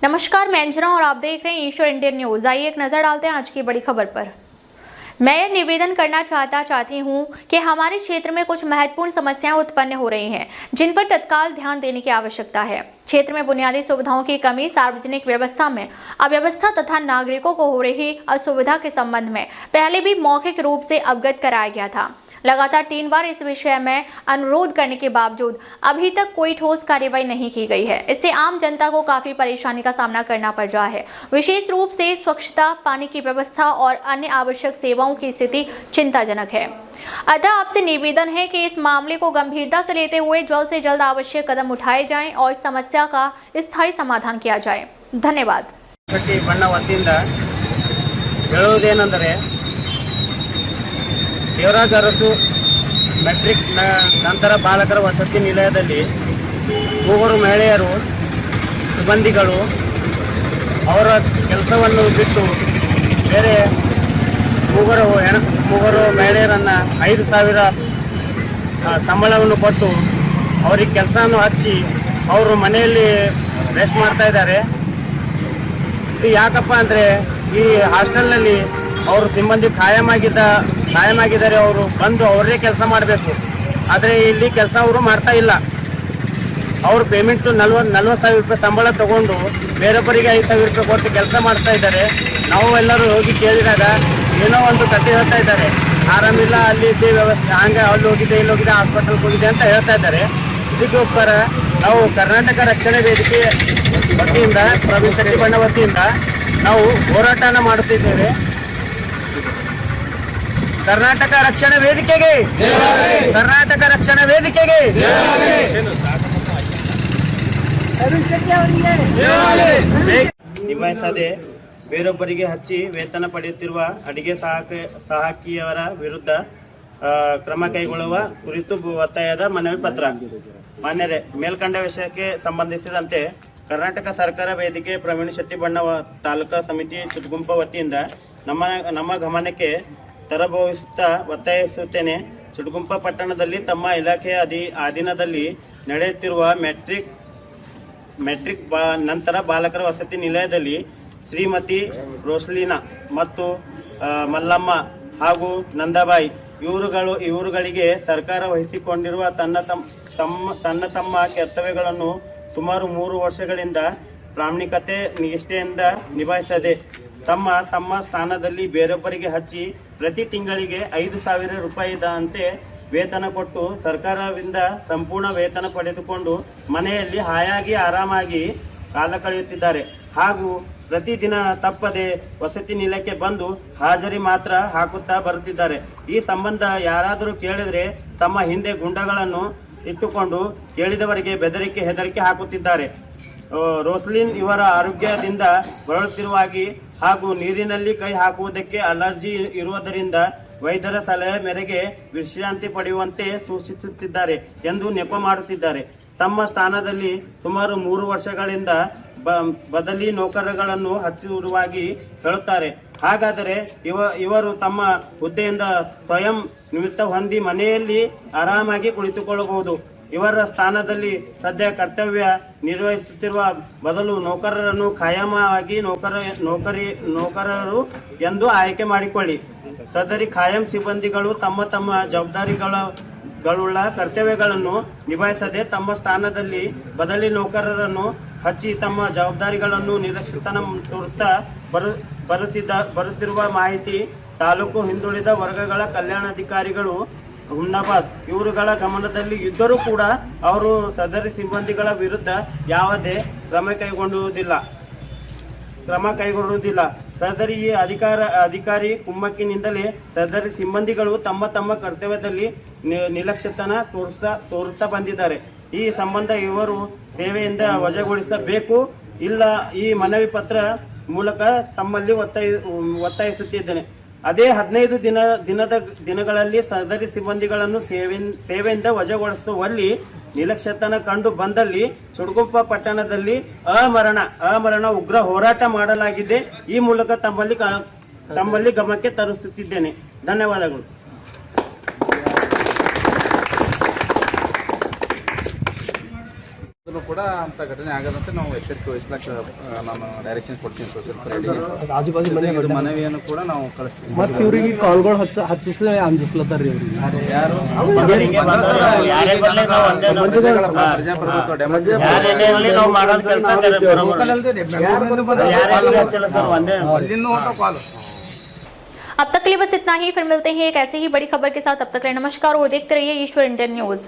नमस्कार, मैं अंजना और आप देख रहे हैं ईश्वर इंडियन न्यूज। आइए एक नजर डालते हैं आज की बड़ी खबर पर। मैं यह निवेदन करना चाहती हूं कि हमारे क्षेत्र में कुछ महत्वपूर्ण समस्याएं उत्पन्न हो रही हैं, जिन पर तत्काल ध्यान देने की आवश्यकता है। क्षेत्र में बुनियादी सुविधाओं की कमी, सार्वजनिक व्यवस्था में अव्यवस्था तथा नागरिकों को हो रही असुविधा के संबंध में पहले भी मौखिक रूप से अवगत कराया गया था। लगातार 3 बार इस विषय में अनुरोध करने के बावजूद अभी तक कोई ठोस कार्रवाई नहीं की गई है। इससे आम जनता को काफी परेशानी का सामना करना पड़ रहा है। विशेष रूप से स्वच्छता, पानी की व्यवस्था और अन्य आवश्यक सेवाओं की स्थिति चिंताजनक है। अतः आपसे निवेदन है कि इस मामले को गंभीरता से लेते हुए जल्द से जल्द आवश्यक कदम उठाए जाएं और समस्या का स्थायी समाधान किया जाए। धन्यवाद। ದೇವರಾಜ ಅರಸು ಮೆಟ್ರಿಕ್ ನಂತರ ಬಾಲಕರ ವಸತಿ ನಿಲಯದಲ್ಲಿ ಮೂವರು ಮಹಿಳೆಯರು ಸಿಬ್ಬಂದಿಗಳು ಅವರ ಕೆಲಸವನ್ನು ಬಿಟ್ಟು ಬೇರೆ ಮೂವರು ಮಹಿಳೆಯರನ್ನು 5,000 ಸಂಬಳವನ್ನು ಕೊಟ್ಟು ಅವರಿಗೆ ಕೆಲಸವನ್ನು ಹಚ್ಚಿ ಅವರು ಮನೆಯಲ್ಲಿ ರೆಸ್ಟ್ ಮಾಡ್ತಾ ಇದ್ದಾರೆ। ಇದು ಯಾಕಪ್ಪ ಅಂದರೆ ಈ ಹಾಸ್ಟೆಲ್ನಲ್ಲಿ ಅವರು ಸಿಬ್ಬಂದಿ ಕಾಯಮಾಗಿದ್ದಾರೆ, ಅವರು ಬಂದು ಅವರೇ ಕೆಲಸ ಮಾಡಬೇಕು। ಆದರೆ ಇಲ್ಲಿ ಕೆಲಸ ಅವರು ಮಾಡ್ತಾ ಇಲ್ಲ। ಅವರು ಪೇಮೆಂಟು 40,000 ರೂಪಾಯಿ ಸಂಬಳ ತಗೊಂಡು ಬೇರೊಬ್ಬರಿಗೆ 5,000 ರೂಪಾಯಿ ಕೊಟ್ಟು ಕೆಲಸ ಮಾಡ್ತಾ ಇದ್ದಾರೆ। ನಾವು ಎಲ್ಲರೂ ಹೋಗಿ ಕೇಳಿದಾಗ ಏನೋ ಒಂದು ಕತೆ ಹೇಳ್ತಾ ಇದ್ದಾರೆ, ಆರಾಮಿಲ್ಲ, ಅಲ್ಲಿ ಇದ್ದೇ ವ್ಯವಸ್ಥೆ ಹಂಗೆ ಅಲ್ಲಿ ಹೋಗಿದೆ ಇಲ್ಲಿ ಹೋಗಿದೆ ಹಾಸ್ಪಿಟಲ್ಗೆ ಹೋಗಿದೆ ಅಂತ ಹೇಳ್ತಾ ಇದ್ದಾರೆ। ಇದಕ್ಕೋಸ್ಕರ ನಾವು ಕರ್ನಾಟಕ ರಕ್ಷಣೆ ವೇದಿಕೆ ವತಿಯಿಂದ, ಪ್ರವೀಣ್ ಶೆಟ್ಟಿ ಬಣ್ಣ ವತಿಯಿಂದ ನಾವು ಹೋರಾಟನ ಮಾಡುತ್ತಿದ್ದೇವೆ। ಕರ್ನಾಟಕ ರಕ್ಷಣಾ ವೇದಿಕೆಗೆ, ಕರ್ನಾಟಕ ರಕ್ಷಣಾ ವೇದಿಕೆಗೆ ನಿಭಾಯಿಸದೆ ಬೇರೊಬ್ಬರಿಗೆ ಹಚ್ಚಿ ವೇತನ ಪಡೆಯುತ್ತಿರುವ ಅಡಿಗೆ ಸಹಾಯಕಿಯರ ವಿರುದ್ಧ ಕ್ರಮ ಕೈಗೊಳ್ಳುವ ಕುರಿತು ಒತ್ತಾಯದ ಮನವಿ ಪತ್ರ। ಮಾನ್ಯರೇ, ಮೇಲ್ಕಂಡ ವಿಷಯಕ್ಕೆ ಸಂಬಂಧಿಸಿದಂತೆ ಕರ್ನಾಟಕ ಸರ್ಕಾರ ವೇದಿಕೆ ಪ್ರವೀಣ್ ಶೆಟ್ಟಿ ಬಣ್ಣ ತಾಲೂಕಾ ಸಮಿತಿ ಚಿಟಗುಂಪ ವತಿಯಿಂದ ನಮ್ಮ ಗಮನಕ್ಕೆ ತರಬಹುತ್ತಾ ಒತ್ತಾಯಿಸುತ್ತೇನೆ। ಚಿಟಗುಂಪ ಪಟ್ಟಣದಲ್ಲಿ ತಮ್ಮ ಇಲಾಖೆಯ ಅಧೀನದಲ್ಲಿ ನಡೆಯುತ್ತಿರುವ ಮೆಟ್ರಿಕ್ ನಂತರ ಬಾಲಕರ ವಸತಿ ನಿಲಯದಲ್ಲಿ ಶ್ರೀಮತಿ ರೋಸ್ಲಿನಾ ಮತ್ತು ಮಲ್ಲಮ್ಮ ಹಾಗೂ ನಂದಾಬಾಯಿ ಇವರುಗಳಿಗೆ ಸರ್ಕಾರ ವಹಿಸಿಕೊಂಡಿರುವ ತಮ್ಮ ಕರ್ತವ್ಯಗಳನ್ನು ಸುಮಾರು 3 ವರ್ಷಗಳಿಂದ ಪ್ರಾಮಾಣಿಕತೆ ನಿಷ್ಠೆಯಿಂದ ನಿಭಾಯಿಸದೆ ತಮ್ಮ ಸ್ಥಾನದಲ್ಲಿ ಬೇರೊಬ್ಬರಿಗೆ ಹಚ್ಚಿ ಪ್ರತಿ ತಿಂಗಳಿಗೆ 5,000 ರೂಪಾಯಿದಂತೆ ವೇತನ ಕೊಟ್ಟು ಸರ್ಕಾರದಿಂದ ಸಂಪೂರ್ಣ ವೇತನ ಪಡೆದುಕೊಂಡು ಮನೆಯಲ್ಲಿ ಹಾಯಾಗಿ ಆರಾಮಾಗಿ ಕಾಲ ಕಳೆಯುತ್ತಿದ್ದಾರೆ ಹಾಗೂ ಪ್ರತಿದಿನ ತಪ್ಪದೆ ವಸತಿ ನಿಲಯಕ್ಕೆ ಬಂದು ಹಾಜರಿ ಮಾತ್ರ ಹಾಕುತ್ತಾ ಬರುತ್ತಿದ್ದಾರೆ। ಈ ಸಂಬಂಧ ಯಾರಾದರೂ ಕೇಳಿದರೆ ತಮ್ಮ ಹಿಂದೆ ಗುಂಡಗಳನ್ನು ಇಟ್ಟುಕೊಂಡು ಕೇಳಿದವರಿಗೆ ಬೆದರಿಕೆ ಹೆದರಿಕೆ ಹಾಕುತ್ತಿದ್ದಾರೆ। ರೋಸ್ಲಿನ್ ಇವರ ಆರೋಗ್ಯದಿಂದ ಬಳಲುತ್ತಿರುವಾಗಿ ಹಾಗೂ ನೀರಿನಲ್ಲಿ ಕೈ ಹಾಕುವುದಕ್ಕೆ ಅಲರ್ಜಿ ಇರುವುದರಿಂದ ವೈದ್ಯರ ಸಲಹೆ ಮೇರೆಗೆ ವಿಶ್ರಾಂತಿ ಪಡೆಯುವಂತೆ ಸೂಚಿಸುತ್ತಿದ್ದಾರೆ ಎಂದು ನೆಪ ಮಾಡುತ್ತಿದ್ದಾರೆ। ತಮ್ಮ ಸ್ಥಾನದಲ್ಲಿ ಸುಮಾರು 3 ವರ್ಷಗಳಿಂದ ಬದಲಿ ನೌಕರಗಳನ್ನು ಹಚ್ಚಿರುವಾಗಿ ಹೇಳುತ್ತಾರೆ। ಹಾಗಾದರೆ ಇವರು ತಮ್ಮ ಹುದ್ದೆಯಿಂದ ಸ್ವಯಂ ನಿವೃತ್ತ ಹೊಂದಿ ಮನೆಯಲ್ಲಿ ಆರಾಮಾಗಿ ಕುಳಿತುಕೊಳ್ಳಬಹುದು। ಇವರ ಸ್ಥಾನದಲ್ಲಿ ಸದ್ಯ ಕರ್ತವ್ಯ ನಿರ್ವಹಿಸುತ್ತಿರುವ ಬದಲು ನೌಕರರನ್ನು ಖಾಯಮಾಗಿ ನೌಕರರು ಎಂದು ಆಯ್ಕೆ ಮಾಡಿಕೊಳ್ಳಿ। ಸದರಿ ಖಾಯಂ ಸಿಬ್ಬಂದಿಗಳು ತಮ್ಮ ಜವಾಬ್ದಾರಿಗಳುಳ್ಳ ಕರ್ತವ್ಯಗಳನ್ನು ನಿಭಾಯಿಸದೆ ತಮ್ಮ ಸ್ಥಾನದಲ್ಲಿ ಬದಲಿ ನೌಕರರನ್ನು ಹಚ್ಚಿ ತಮ್ಮ ಜವಾಬ್ದಾರಿಗಳನ್ನು ನಿರ್ಲಕ್ಷಿತನ ತೋರುತ್ತಾ ಬರುತ್ತಿರುವ ಮಾಹಿತಿ ತಾಲೂಕು ಹಿಂದುಳಿದ ವರ್ಗಗಳ ಕಲ್ಯಾಣಾಧಿಕಾರಿಗಳು ಹುಮ್ನಾಬಾದ್ ಇವರುಗಳ ಗಮನದಲ್ಲಿ ಇದ್ದರೂ ಕೂಡ ಅವರು ಸದರಿ ಸಿಬ್ಬಂದಿಗಳ ವಿರುದ್ಧ ಯಾವುದೇ ಕ್ರಮ ಕೈಗೊಳ್ಳುವುದಿಲ್ಲ। ಸದರಿ ಈ ಅಧಿಕಾರಿ ಕುಮ್ಮಕ್ಕಿನಿಂದಲೇ ಸದರಿ ಸಿಬ್ಬಂದಿಗಳು ತಮ್ಮ ಕರ್ತವ್ಯದಲ್ಲಿ ನಿರ್ಲಕ್ಷ್ಯತನ ತೋರುತ್ತಾ ಬಂದಿದ್ದಾರೆ। ಈ ಸಂಬಂಧ ಇವರು ಸೇವೆಯಿಂದ ವಜಾಗೊಳಿಸಬೇಕು, ಇಲ್ಲ ಈ ಮನವಿ ಪತ್ರ ಮೂಲಕ ತಮ್ಮಲ್ಲಿ ಒತ್ತಾಯಿಸುತ್ತಿದ್ದೇನೆ। ಅದೇ 15 ದಿನಗಳಲ್ಲಿ ಸದರಿ ಸಿಬ್ಬಂದಿಗಳನ್ನು ಸೇವೆಯಿಂದ ವಜಾಗೊಳಿಸುವಲ್ಲಿ ನಿರ್ಲಕ್ಷ್ಯತನ ಕಂಡು ಬಂದಲ್ಲಿ ಚಿಟಗುಂಪ ಪಟ್ಟಣದಲ್ಲಿ ಅಮರಣ ಉಗ್ರ ಹೋರಾಟ ಮಾಡಲಾಗಿದೆ। ಈ ಮೂಲಕ ತಮ್ಮಲ್ಲಿ ಗಮನಕ್ಕೆ ತರಿಸುತ್ತಿದ್ದೇನೆ। ಧನ್ಯವಾದಗಳು। ಕೂಡ ಅಂತ ಘಟನೆ ಆಗದಂತೆ ನಾವು ಎಚ್ಚರಿಕೆ ವಹಿಸ್ಲಿಕ್ಕೆ ನಾನು ಡೈರೆಕ್ಷನ್ ಕೊಡ್ತೀನಿ ಸೋಷಿಯಲ್ ಆಜು ಬಾಜು ಮನೆ ಮನವಿಯನ್ನು ಕೂಡ ನಾವು ಕಳಿಸ್ತೀವಿ. ಮತ್ತೆ ಇವ್ರಿಗೆ ಕಾಲ್ಗಳು ಹಚ್ಚಿಸಿ ಅಂಜಿಸ್ಲತ್ತಾರ್ರಿ ಅವ್ರಿಗೆ ಯಾರು ಪ್ರಜಾಪ್ರಭುತ್ವ अब तक के लिए बस इतना ही, फिर मिलते हैं एक ऐसे ही बड़ी खबर के साथ। अब तक के लिए नमस्कार और देखते रहिए ईश्वर इंडियन न्यूज।